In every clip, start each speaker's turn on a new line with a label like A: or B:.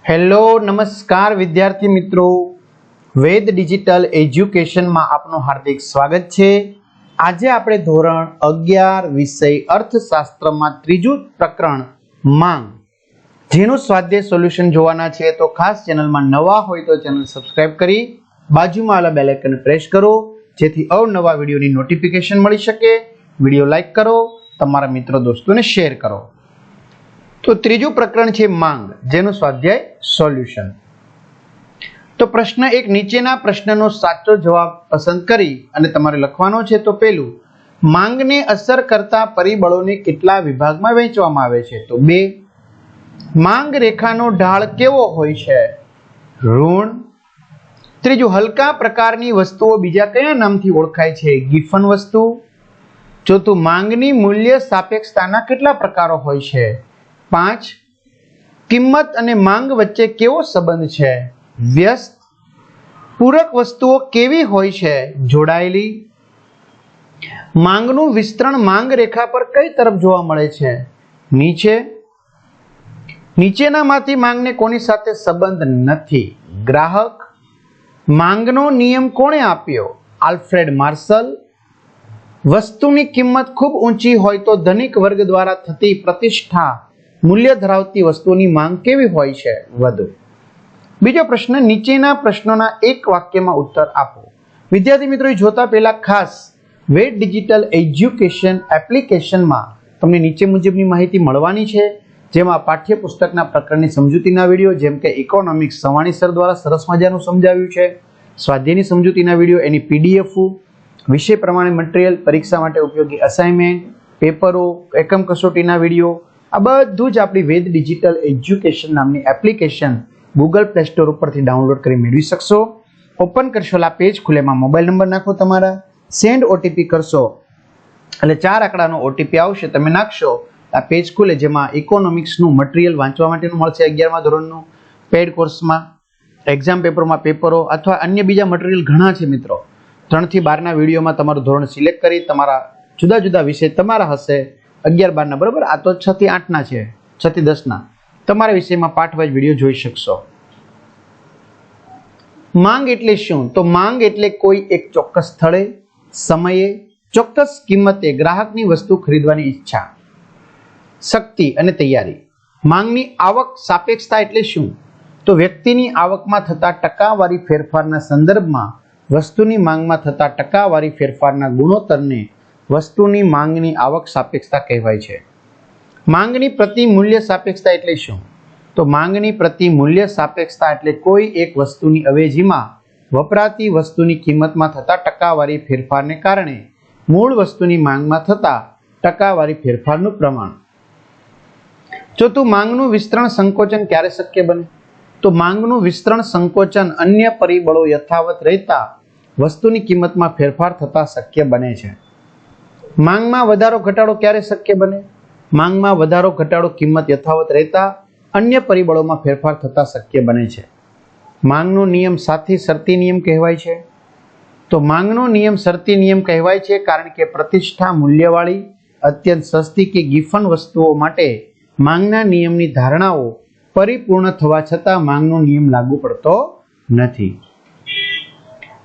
A: Hello નમસ્કાર વિદ્યાર્થી મિત્રો, વેદ ડિજિટલ એજ્યુકેશનમાં આપનું હાર્દિક સ્વાગત છે। આજે આપણે ધોરણ 11 વિષય અર્થશાસ્ત્રમાં ત્રીજું પ્રકરણ માંગ જેનું સ્વાધ્યાય સોલ્યુશન જોવાના છે। તો ખાસ ચેનલમાં નવા હોય તો ચેનલ સબસ્ક્રાઇબ કરી બાજુમાં આવેલા બેલ આઇકન પ્રેસ કરો જેથી અવનવા વિડીયોની નોટિફિકેશન મળી શકે। વિડીયો લાઈક કરો, તમારા મિત્રો દોસ્તોને શેર કરો। તો ત્રીજું પ્રકરણ છે માંગ જેનું સ્વાધ્યાય સોલ્યુશન। તો પ્રશ્ન એક, નીચેના પ્રશ્નનો સાચો જવાબ પસંદ કરી અને તમારે લખવાનો છે। તો પહેલું, માંગને અસર કરતા પરિબળોને કેટલા વિભાગમાં વહેંચવામાં આવે છે? તો 2। માંગ રેખાનો ઢાળ કેવો હોય છે? ઋણ। ત્રીજું, હલકા પ્રકારની વસ્તુઓ બીજા કયા નામથી ઓળખાય છે? ગિફન વસ્તુ। ચોથું, માંગની મૂલ્ય સાપેક્ષતાના કેટલા પ્રકારો હોય છે? 5। કિંમત અને માંગ વચ્ચે કેવો સંબંધ છે? વ્યસ્ત। પૂરક વસ્તુઓ કેવી હોય છે? જોડાયેલી। માંગનું વિસ્તરણ માંગ રેખા પર કઈ તરફ જોવા મળે છે? નીચે। નીચેનામાંથી માંગને કોની સાથે સંબંધ નથી? ગ્રાહક। માંગનો નિયમ કોણે આપ્યો? Alfred Marshall. વસ્તુની કિંમત ખૂબ ઊંચી હોય તો ધનિક વર્ગ દ્વારા થતી પ્રતિષ્ઠા મૂલ્ય ધરાવતી વસ્તુની માંગ કેવી હોય છે? વધુ। બીજો પ્રશ્ન, નીચેના પ્રશ્નોના એક વાક્યમાં ઉત્તર આપો। વિદ્યાર્થી મિત્રો, જોતા પહેલા ખાસ વેદ ડિજિટલ એજ્યુકેશન એપ્લિકેશનમાં તમને નીચે મુજબની માહિતી મળવાની છે, જેમાં પાઠ્યપુસ્તકના પ્રકરણની સમજૂતીના વિડીયો જેમ કે ઇકોનોમિક્સ સવાણી સર દ્વારા સરસ મજાનું સમજાવ્યું છે, સ્વાધ્યાયની સમજૂતીના વિડીયો, એની પીડીએફ, વિષય પ્રમાણે મટીરિયલ, પરીક્ષા માટે ઉપયોગી અસાઇનમેન્ટ, પેપરો, એકમ કસોટીના વિડીયો, આ બધું જ આપણી વેદ ડિજિટલ એજ્યુકેશન નામની એપ્લિકેશન ગૂગલ પ્લે સ્ટોર ઉપરથી ડાઉનલોડ કરી મેળવી શકશો। ઓપન કરશો, આ પેજ ખુલે, એમાં મોબાઈલ નંબર નાખો, તમારા સેન્ડ ઓટીપી કરશો એટલે 4 આંકડાનો ઓટીપી આવશે, તમે નાખશો, આ પેજ ખુલે જેમાં ઇકોનોમિક્સનું મટીરિયલ વાંચવા માટેનું મળશે 11મા ધોરણનું પેડ કોર્સમાં, એક્ઝામ પેપરમાં પેપરો અથવા અન્ય બીજા મટીરિયલ ઘણા છે મિત્રો। 3 થી 12ના વિડીયોમાં તમારું ધોરણ સિલેક્ટ કરી તમારા જુદા જુદા વિષય તમારા હશે 11 12ના, બરાબર? આ તો 6 થી 8ના છે, 6 થી 10ના તમારા વિષયમાં પાઠ વાઇઝ વિડીયો જોઈ શકશો। માંગ એટલે શું? તો માંગ એટલે કોઈ એક ચોક્કસ સ્થળે, સમયે, ચોક્કસ કિંમતે ગ્રાહકની વસ્તુ ખરીદવાની ઈચ્છા, શક્તિ અને તૈયારી। માંગની આવક સાપેક્ષતા એટલે શું? તો વ્યક્તિની આવકમાં થતા ટકાવારી ફેરફારના સંદર્ભમાં વસ્તુની માંગમાં થતા ટકાવારી ફેરફારના ગુણોત્તરને વસ્તુની માંગની આવક સાપેક્ષતા કહેવાય છે। માંગની પ્રતિ મૂલ્ય સાપેક્ષતા એટલે શું? તો માંગની પ્રતિ મૂલ્ય સાપેક્ષતા એટલે કોઈ એક વસ્તુની અવેજીમાં વપરાતી વસ્તુની કિંમતમાં થતા ટકાવારી ફેરફારને કારણે મૂળ વસ્તુની માંગમાં થતા ટકાવારી ફેરફારનું પ્રમાણ। ચોથું, માંગનું વિસ્તરણ સંકોચન ક્યારે શક્ય બને? તો માંગનું વિસ્તરણ સંકોચન અન્ય પરિબળો યથાવત રહેતા વસ્તુની કિંમતમાં ફેરફાર થતા શક્ય બને છે। માંગમાં વધારો ઘટાડો ક્યારે શક્ય બને? માંગમાં વધારો ઘટાડો કિંમત યથાવત રહેતા અન્ય પરિબળોમાં ફેરફાર થતા શક્ય બને છે। માંગનો નિયમ સાથી શરતી નિયમ કહેવાય છે? તો માંગનો નિયમ શરતી નિયમ કહેવાય છે કારણ કે પ્રતિષ્ઠા મૂલ્યવાળી અત્યંત સસ્તી કે ગિફન વસ્તુઓ માટે માંગના નિયમની ધારણાઓ પરિપૂર્ણ થવા છતાં માંગનો નિયમ લાગુ પડતો નથી।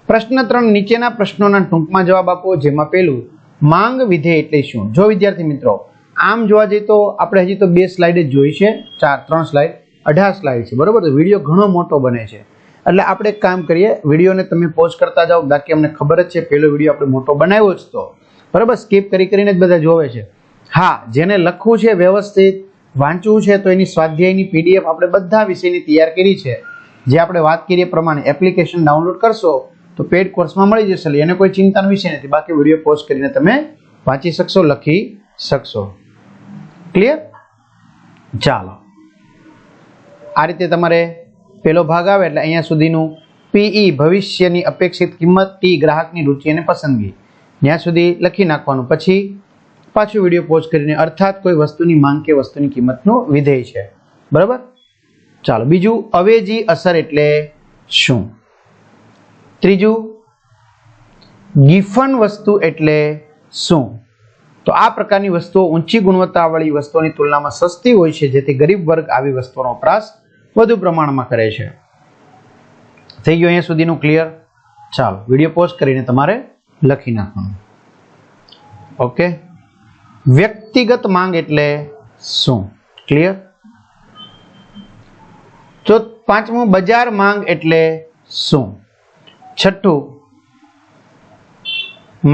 A: પ્રશ્ન 3, નીચેના પ્રશ્નોના ટૂંકમાં જવાબ આપો, જેમાં પહેલું, માંગ વિધેય એટલે શું? જો વિદ્યાર્થી મિત્રો આમ જોવા જઈએ તો આપણે હજી તો 2 સ્લાઇડ જ જોઈ છે, 3 સ્લાઇડ 18 સ્લાઇડ છે, બરોબર? તો વિડીયો ઘણો મોટો બને છે, એટલે આપણે એક કામ કરીએ, વિડીયોને તમે પોઝ કરતા જાઓ, બાકી અમને ખબર જ છે પહેલો વિડીયો આપણે મોટો બનાવ્યો જ તો, બરાબર? સ્કીપ કરીને જ બધા જોવે છે। હા, જેને લખવું છે, વ્યવસ્થિત વાંચવું છે, તો એની સ્વાધ્યાયની પીડીએફ આપણે બધા વિષયની તૈયાર કરી છે, જે આપણે વાત કરીએ પ્રમાણે એપ્લિકેશન ડાઉનલોડ કરશો તો પેડ કોર્સમાં મળી જશે, એને કોઈ ચિંતાનો વિષય નથી, બાકી વિડીયો પોઝ કરીને તમે વાંચી શકશો, લખી શકશો। ક્લિયર? ચાલો, આ રીતે તમારે પહેલો ભાગ આવે એટલે અહીંયા સુધીનું પીઈ ભવિષ્યની અપેક્ષિત કિંમત, ટી ગ્રાહકની રુચિ અને પસંદગી, ત્યાં સુધી લખી નાખવાનું, પછી પાછું વિડીયો પોઝ કરીને અર્થાત કોઈ વસ્તુની માંગ કે વસ્તુની કિંમતનું વિધેય છે, બરાબર? ચાલો, બીજું, અવેજી અસર એટલે શું? ત્રીજું, ગિફન વસ્તુ એટલે શું? તો આ પ્રકારની વસ્તુઓ ઊંચી ગુણવત્તાવાળી વસ્તુઓની તુલનામાં સસ્તી હોય છે, જેથી ગરીબ વર્ગ આવી વસ્તુઓનો વપરાશ વધુ પ્રમાણમાં કરે છે. થઈ ગયું અહીંયા સુધીનું ક્લિયર? ચાલો વિડીયો પોઝ કરીને તમારે લખી નાખવાનું. ઓકે, વ્યક્તિગત માંગ એટલે શું? ક્લિયર? તો પાંચમું, બજાર માંગ એટલે શું? છઠ્ઠું,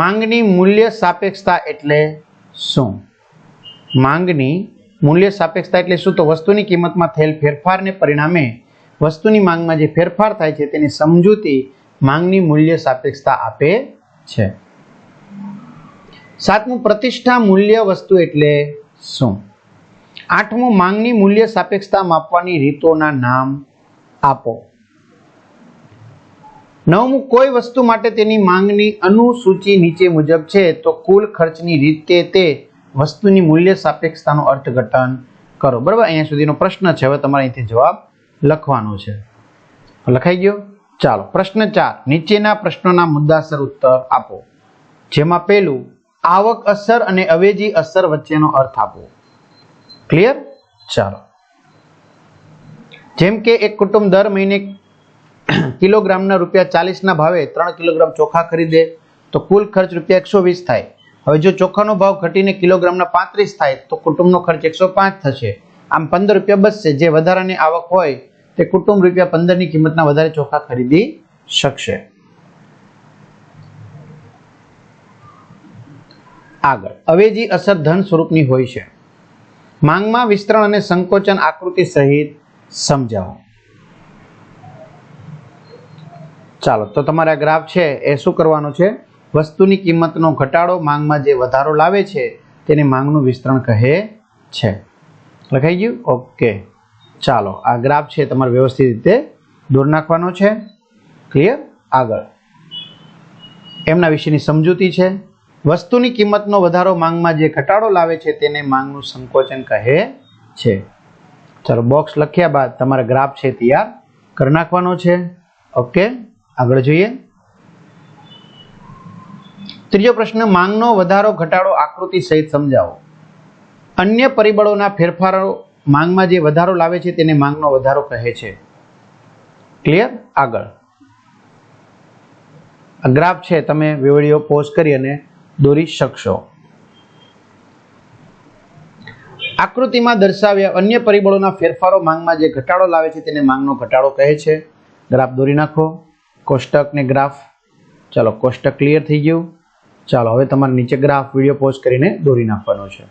A: માંગની મૂલ્ય સાપેક્ષતા એટલે શું? માંગની મૂલ્ય સાપેક્ષતા એટલે શું? તો વસ્તુની કિંમતમાં થયેલ ફેરફારને પરિણામે વસ્તુની માંગમાં જે ફેરફાર થાય છે તેની સમજૂતી માંગની મૂલ્ય સાપેક્ષતા આપે છે. સાતમું, પ્રતિષ્ઠા મૂલ્ય વસ્તુ એટલે શું? આઠમું, માંગની મૂલ્ય સાપેક્ષતા માપવાની રીતોના નામ આપો. નવમું, કોઈ વસ્તુ માટે તેની માંગની અનુસૂચિ નીચે મુજબ છે તો કુલ ખર્ચની રીતે તે વસ્તુની મૂલ્ય સાપેક્ષતાનું અર્થઘટન કરો. બરાબર, અહીંયા સુધીનો પ્રશ્ન છે. હવે તમારે અહીંથી જવાબ લખવાનો છે. લખાઈ ગયો? ચાલો પ્રશ્ન 4, નીચેના પ્રશ્નોના મુદ્દાસર ઉત્તર આપો. જેમાં પહેલું, આવક અસર અને અવેજી અસર વચ્ચેનો અર્થ આપો. ક્લિયર? ચાલો, જેમ કે એક કુટુંબ દર મહિને કિલોગ્રામના ₹40 ના ભાવે 3 કિલોગ્રામ ચોખા ખરીદે તો કુલ ખર્ચ ₹120 થાય. હવે જો ચોખાનો ભાવ ઘટીને કિલોગ્રામના 35 થાય તો કુટુંબનો ખર્ચ 105 થશે. આમ ₹15 બચશે. જે વધારાની આવક હોય તે કુટુંબ ₹15 ની કિંમતના વધારે ચોખા ખરીદી શકશે. આગળ, અવેજી અસર ધન સ્વરૂપની હોય છે. માંગમાં વિસ્તરણ અને સંકોચન આકૃતિ સહિત સમજાવો. ચાલો, તો તમારે આ ગ્રાફ છે એ શું કરવાનો છે? વસ્તુની કિંમતનો ઘટાડો માંગમાં જે વધારો લાવે છે તેને માંગનું વિસ્તરણ કહે છે. લખાઈ ગયું? ઓકે, ચાલો આ ગ્રાફ છે તમારે વ્યવસ્થિત રીતે દોર નાખવાનો છે. ક્લિયર? આગળ, એમના વિશેની સમજૂતી છે. વસ્તુની કિંમતનો વધારો માંગમાં જે ઘટાડો લાવે છે તેને માંગનું સંકોચન કહે છે. ચાલો, બોક્સ લખ્યા બાદ તમારે ગ્રાફ છે તૈયાર કરી નાખવાનો છે. ઓકે, આગળ જોઈએ. ત્રીજો પ્રશ્ન, માંગનો વધારો ઘટાડો આકૃતિ સહિત સમજાવો. અન્ય પરિબળોના ફેરફારો માંગમાં જે વધારો લાવે છે તેને માંગનો વધારો કહે છે. ક્લિયર? આગળ, આ ગ્રાફ છે તમે વિડિયો પોઝ કરી અને દોરી શકશો. આકૃતિમાં દર્શાવ્યા અન્ય પરિબળોના ફેરફારો માંગમાં જે ઘટાડો લાવે છે તેને માંગનો ઘટાડો કહે છે. ગ્રાફ દોરી નાખો, કોષ્ટક ને ગ્રાફ. ચાલો, કોષ્ટક ક્લિયર થઈ ગયું. ચાલો, હવે તમારે નીચે ગ્રાફ વિડિયો પોઝ કરીને દોરી નાખવાનો છે.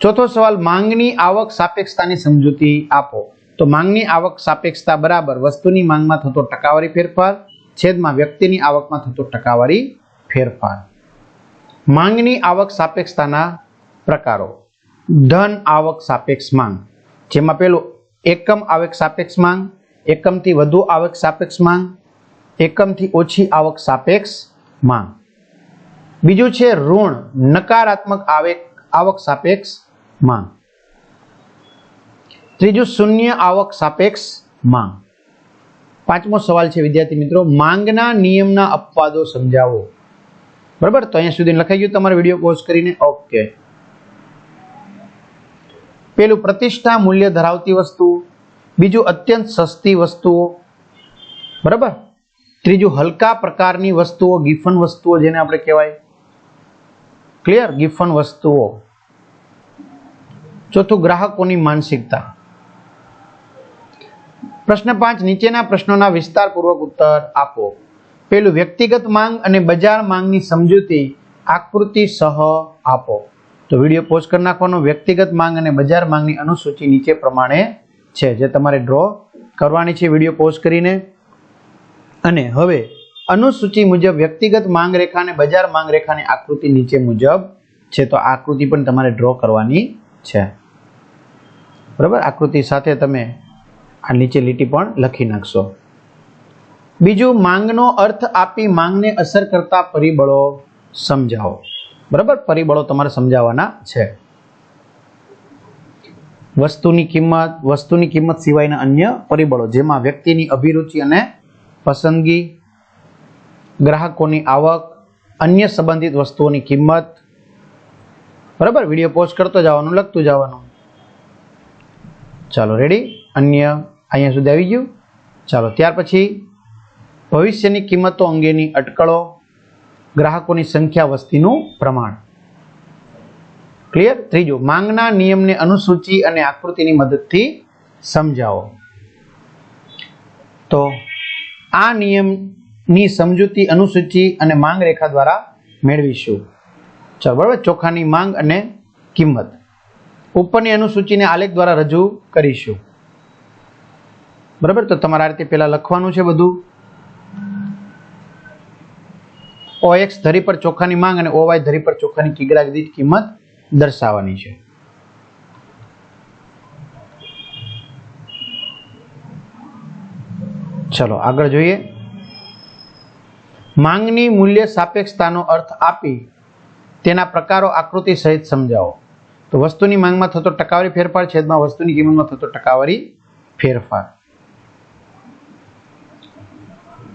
A: ચોથો સવાલ, માંગની આવક સાપેક્ષતાની સમજૂતી આપો. તો માંગની આવક સાપેક્ષતા બરાબર વસ્તુની માંગમાં થતો ટકાવારી ફેરફાર છેદમાં વ્યક્તિની આવકમાં થતો ટકાવારી ફેરફાર. માંગની આવક સાપેક્ષતાના પ્રકારો. ધન આવક સાપેક્ષ માંગ, જેમાં પેલું એકમ આવક સાપેક્ષ માંગ, એકમથી વધુ આવક સાપેક્ષ માંગ, એકમથી ઓછી આવક સાપેક્ષ માંગ. બીજું છે ઋણ નકારાત્મક આવક સાપેક્ષ માંગ. ત્રીજું શૂન્ય આવક સાપેક્ષ માંગ. પાંચમો સવાલ છે વિદ્યાર્થી મિત્રો, માંગના નિયમના અપવાદો સમજાવો. બરાબર, તો અહીંયા સુધી લખાઈ ગયું તમારે વિડીયો પોઝ કરીને. ઓકે, પેલું પ્રતિષ્ઠા મૂલ્ય ધરાવતી વસ્તુ, બીજું અત્યંત સસ્તી વસ્તુઓ. બરાબર, ત્રીજું હલકા પ્રકારની વસ્તુઓ, ગિફન વસ્તુઓ જેને આપણે કહેવાય. ક્લિયર? ગિફન વસ્તુઓ. ચોથું ગ્રાહકોની માનસિકતા. પ્રશ્ન 5, નીચેના પ્રશ્નોના વિસ્તારપૂર્વક ઉત્તર આપો. પેલું, વ્યક્તિગત માંગ અને બજાર માંગની સમજૂતી આકૃતિ સહ આપો. તો વિડીયો પોઝ કરી નાખવાનો. વ્યક્તિગત માંગ અને બજાર માંગની અનુસૂચિ નીચે પ્રમાણે છે, જે તમારે ડ્રો કરવાની છે વિડીયો પોઝ કરીને. અને હવે અનુસૂચિ મુજબ વ્યક્તિગત માંગ રેખા અને બજાર માંગ રેખાની આકૃતિ નીચે મુજબ છે. તો આકૃતિ પણ તમારે ડ્રો કરવાની છે. બરાબર, આકૃતિ સાથે તમે આ નીચે લીટી પણ લખી નાખશો. બીજું, માંગનો અર્થ આપી માંગને અસર કરતા પરિબળો સમજાવો. બરાબર, પરિબળો તમારે સમજાવવાના છે. વસ્તુની કિંમત સિવાયના અન્ય પરિબળો, જેમાં વ્યક્તિની અભિરુચિ અને પસંદગી, ગ્રાહકોની આવક, અન્ય સંબંધિત વસ્તુઓની કિંમત. બરાબર, વિડીયો પોઝ કરતો જવાનું, લખતું જવાનું. ચાલો રેડી, અન્ય અહીંયા સુધી આવી ગયું. ચાલો ત્યાર પછી ભવિષ્યની કિંમતો અંગેની અટકળો, ગ્રાહકોની સંખ્યા, વસ્તીનું પ્રમાણ. ક્લિયર. ત્રીજું, માંગના નિયમને અનુસૂચિ અને આકૃતિની મદદથી સમજાવો. તો આ નિયમની સમજૂતી અનુસૂચિ અને માંગ રેખા દ્વારા મેળવીશું. ચાલો બરાબર. ચોખાની માંગ અને કિંમત ઉપરની અનુસૂચિને આલેખ દ્વારા રજૂ કરીશું. બરાબર. તો તમારે આ રીતે પહેલા લખવાનું છે બધું. OX ધરી પર ચોખાની માંગ અને OY ધરી પર ચોખાની કિગ્રા દીઠ કિંમત દર્શાવવાની છે. ચલો આગળ જોઈએ. માંગની મૂલ્ય સાપેક્ષતાનો અર્થ આપી તેના પ્રકારો આકૃતિ સહિત સમજાવો. તો વસ્તુની માંગમાં થતો ટકાવારી ફેરફાર છેદમાં વસ્તુની કિંમતમાં થતો ટકાવારી ફેરફાર.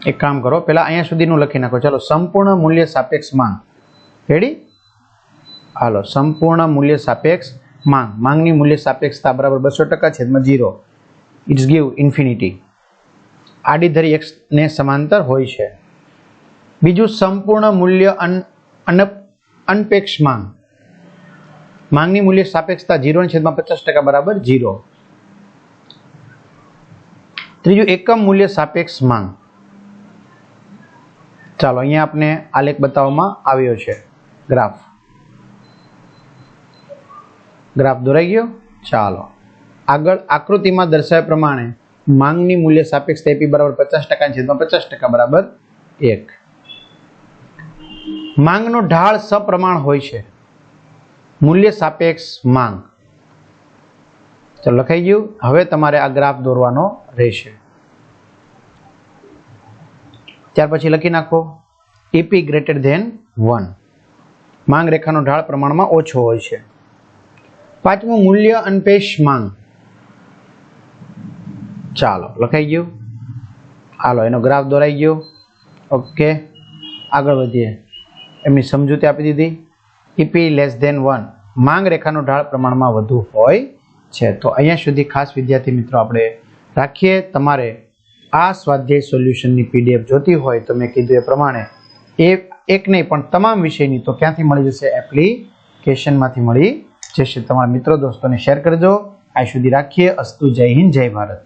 A: એક કામ કરો, પેલા અહીંયા સુધીનું લખી નાખો. ચાલો, સંપૂર્ણ મૂલ્ય સાપેક્ષ માંગ. રેડી? હાલો, સંપૂર્ણ મૂલ્ય સાપેક્ષ માંગ. માંગની મૂલ્ય સાપેક્ષતા બરાબર 200% છેદમાં 0. It's give infinity. આડી ધરી x ને સમાંતર હોય છે. બીજું, સંપૂર્ણ મૂલ્ય અનપેક્ષ માંગ. માંગની મૂલ્ય સાપેક્ષતા 0 છેદમાં 50% બરાબર 0. ત્રીજું, એકમ મૂલ્ય સાપેક્ષ માંગ. ચાલો અહીંયા આપણે આલેખ બતાવવામાં આવ્યો છે. ગ્રાફ દોરાઈ ગયો. ચાલો આગળ આકૃતિમાં દર્શાવ્યા પ્રમાણે માંગની મૂલ્ય સાપેક્ષતા AP બરાબર 50% છેદમાં 50% બરાબર 1. માંગનો ઢાળ સપ્રમાણ હોય છે. મૂલ્ય સાપેક્ષ માંગ. ચાલો લખાઈ ગયું. હવે તમારે આ ગ્રાફ દોરવાનો રહેશે. ત્યાર પછી લખી નાખો EP greater than 1. માંગ રેખાનો ઢાળ પ્રમાણમાં ઓછો હોય છે. પાંચમું, મૂલ્ય અનપેક્ષ માંગ. ચાલો લખાઈ ગયું. હાલો એનો ગ્રાફ દોરાઈ ગયો. ઓકે, આગળ વધીએ. એમની સમજૂતી આપી દીધી. EP less than 1. માંગ રેખાનો ઢાળ પ્રમાણમાં વધુ હોય છે. તો અહીંયા સુધી ખાસ વિદ્યાર્થી મિત્રો આપણે રાખીએ. તમારે આ સ્વાધ્યાય સોલ્યુશનની PDF જોતી હોય તો મેં કીધું એ પ્રમાણે એક નહીં પણ તમામ વિષયની તો ક્યાંથી મળી જશે? એપ્લિકેશનમાંથી મળી જશે. તમારા મિત્રો દોસ્તોને શેર કરજો. આ સુધી રાખીએ. અસ્તુ. જય હિન્દ, જય ભારત.